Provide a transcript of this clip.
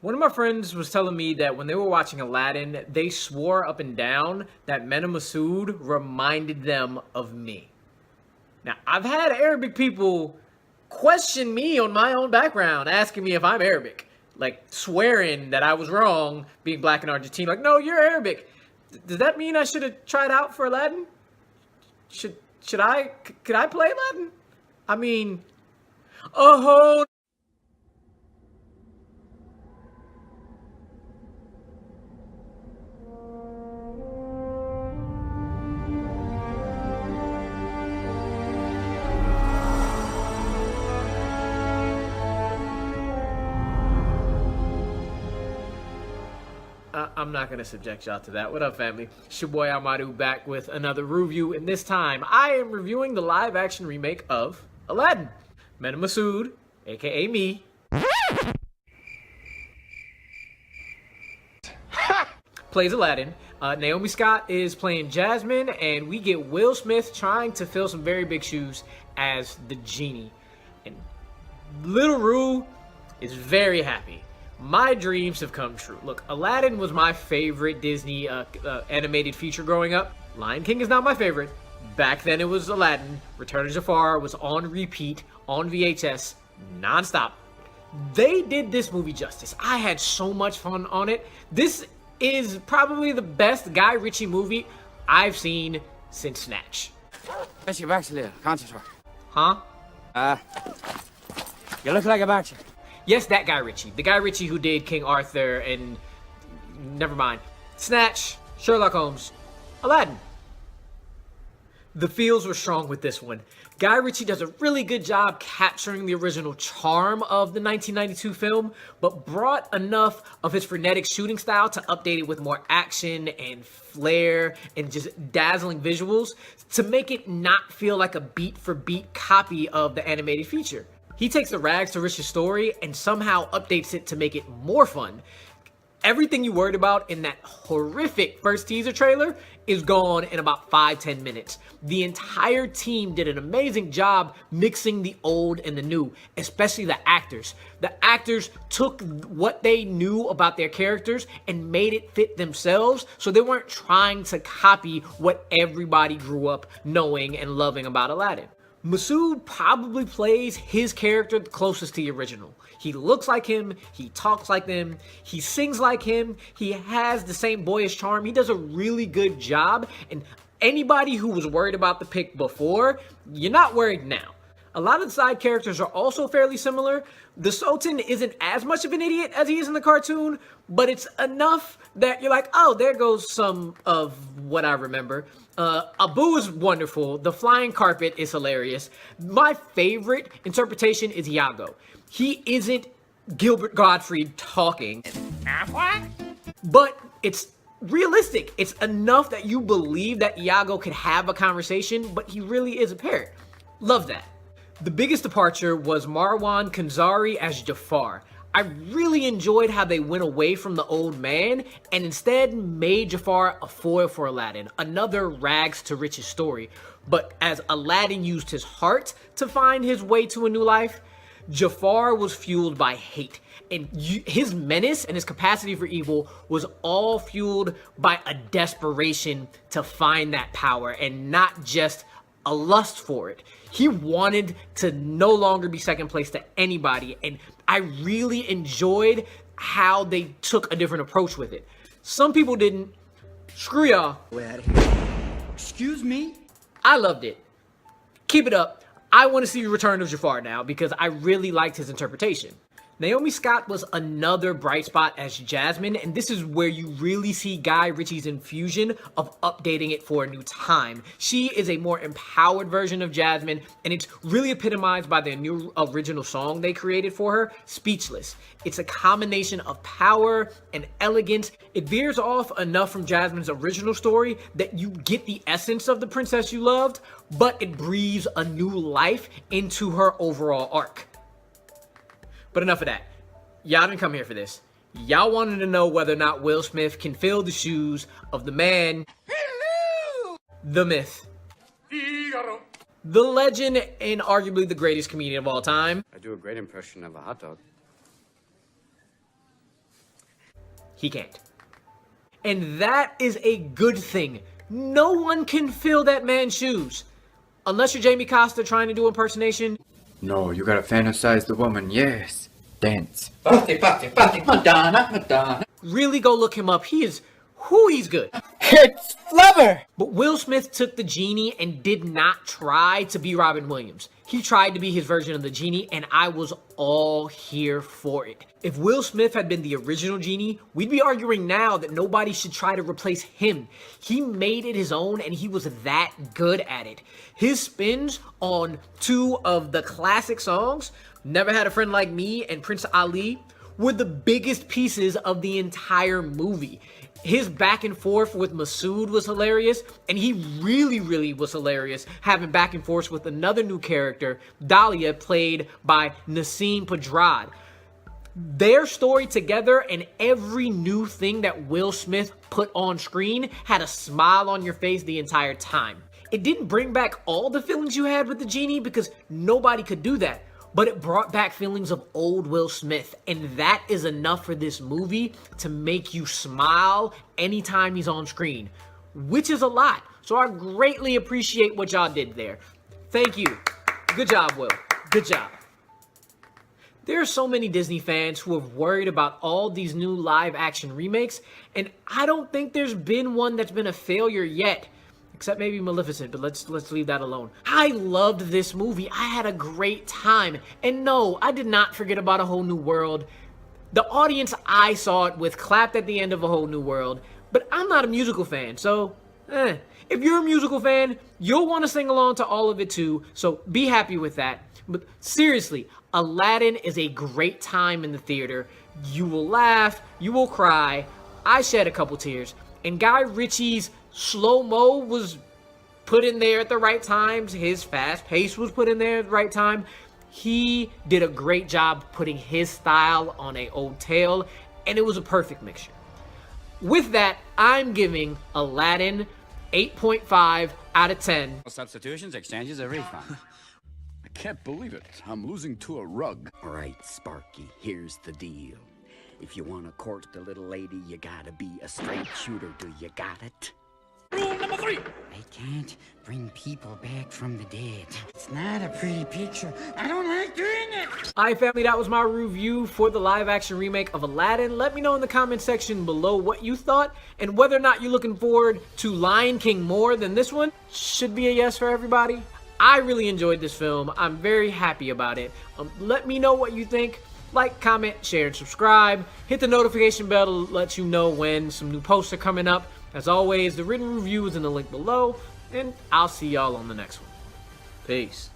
One of my friends was telling me that when they were watching Aladdin, they swore up and down that Mena Massoud reminded them of me. Now, I've had Arabic people question me on my own background, asking me if I'm Arabic. Like, swearing that I was wrong being black in Argentina. Like, no, you're Arabic. Does that mean I should have tried out for Aladdin? Could I play Aladdin? I mean, oh, I'm not going to subject y'all to that. What up, family? It's your boy Amadu back with another review, and this time I am reviewing the live-action remake of Aladdin. Mena Massoud, aka me, plays Aladdin. Naomi Scott is playing Jasmine, and we get Will Smith trying to fill some very big shoes as the genie. And Little Ru is very happy. My dreams have come true. Look, Aladdin was my favorite Disney animated feature growing up. Lion King is not my favorite. Back then it was Aladdin. Return of Jafar was on repeat, on VHS, nonstop. They did this movie justice. I had so much fun on it. This is probably the best Guy Ritchie movie I've seen since Snatch. Best je backje leren, kansen Huh? Je look like a backje. Yes, that Guy Ritchie. The Guy Ritchie who did King Arthur and... never mind. Snatch, Sherlock Holmes, Aladdin. The feels were strong with this one. Guy Ritchie does a really good job capturing the original charm of the 1992 film, but brought enough of his frenetic shooting style to update it with more action and flair and just dazzling visuals to make it not feel like a beat-for-beat copy of the animated feature. He takes the rags to riches story and somehow updates it to make it more fun. Everything you worried about in that horrific first teaser trailer is gone in about 5-10 minutes. The entire team did an amazing job mixing the old and the new, especially the actors. The actors took what they knew about their characters and made it fit themselves, so they weren't trying to copy what everybody grew up knowing and loving about Aladdin. Massoud probably plays his character the closest to the original. He looks like him, he talks like them, he sings like him, he has the same boyish charm. He does a really good job, and anybody who was worried about the pick before, you're not worried now. A lot of the side characters are also fairly similar. The Sultan isn't as much of an idiot as he is in the cartoon, but it's enough that you're like, oh, there goes some of what I remember. Abu is wonderful. The flying carpet is hilarious. My favorite interpretation is Iago. He isn't Gilbert Gottfried talking, but it's realistic. It's enough that you believe that Iago could have a conversation, but he really is a parrot. Love that. The biggest departure was Marwan Kenzari as Jafar. I really enjoyed how they went away from the old man and instead made Jafar a foil for Aladdin, another rags to riches story. But as Aladdin used his heart to find his way to a new life, Jafar was fueled by hate. And his menace and his capacity for evil was all fueled by a desperation to find that power and not just a lust for it. He wanted to no longer be second place to anybody, and I really enjoyed how they took a different approach with it. Some people didn't. Screw y'all. Excuse me? I loved it. Keep it up. I want to see Return of Jafar now because I really liked his interpretation. Naomi Scott was another bright spot as Jasmine, and this is where you really see Guy Ritchie's infusion of updating it for a new time. She is a more empowered version of Jasmine, and it's really epitomized by their new original song they created for her, Speechless. It's a combination of power and elegance. It veers off enough from Jasmine's original story that you get the essence of the princess you loved, but it breathes a new life into her overall arc. But enough of that. Y'all didn't come here for this. Y'all wanted to know whether or not Will Smith can fill the shoes of the man, the myth, the legend, and arguably the greatest comedian of all time. I do a great impression of a hot dog. he can't. And that is a good thing. No one can fill that man's shoes. Unless you're Jamie Costa trying to do impersonation. No, you gotta fantasize the woman, yes. Dance. Madonna, Madonna. Really go look him up. He's good. It's Flubber! But Will Smith took the genie and did not try to be Robin Williams. He tried to be his version of the genie, and I was all here for it. If Will Smith had been the original genie, we'd be arguing now that nobody should try to replace him. He made it his own, and he was that good at it. His spins on two of the classic songs, Never Had a Friend Like Me and Prince Ali, were the biggest pieces of the entire movie. His back and forth with Massoud was hilarious, and he really was hilarious having back and forth with another new character, Dahlia, played by Nasim Pedrad. Their story together and every new thing that Will Smith put on screen had a smile on your face the entire time. It didn't bring back all the feelings you had with the genie because nobody could do that. But it brought back feelings of old Will Smith, and that is enough for this movie to make you smile anytime he's on screen, which is a lot. So I greatly appreciate what y'all did there. Thank you. Good job, Will. Good job. There are so many Disney fans who have worried about all these new live action remakes, and I don't think there's been one that's been a failure yet. Except maybe Maleficent, but let's leave that alone. I loved this movie. I had a great time. And no, I did not forget about A Whole New World. The audience I saw it with clapped at the end of A Whole New World, but I'm not a musical fan, so if you're a musical fan, you'll want to sing along to all of it too, so be happy with that. But seriously, Aladdin is a great time in the theater. You will laugh, you will cry. I shed a couple tears. And Guy Ritchie's slow-mo was put in there at the right times. His fast pace was put in there at the right time. He did a great job putting his style on a old tale, and it was a perfect mixture. With that, I'm giving Aladdin 8.5 out of 10. Substitutions, exchanges, a refund. I can't believe it. I'm losing to a rug. All right, Sparky, here's the deal. If you want to court the little lady, you gotta be a straight shooter. Do you got it? Rule number 3. I can't bring people back from the dead. It's not a pretty picture. I don't like doing it. Alright family, that was my review for the live action remake of Aladdin. Let me know in the comment section below what you thought and whether or not you're looking forward to Lion King more than this one. Should be a yes for everybody. I really enjoyed this film. I'm very happy about it. Let me know what you think. Like, comment, share, and subscribe. Hit the notification bell to let you know when some new posts are coming up. As always, the written review is in the link below, and I'll see y'all on the next one. Peace.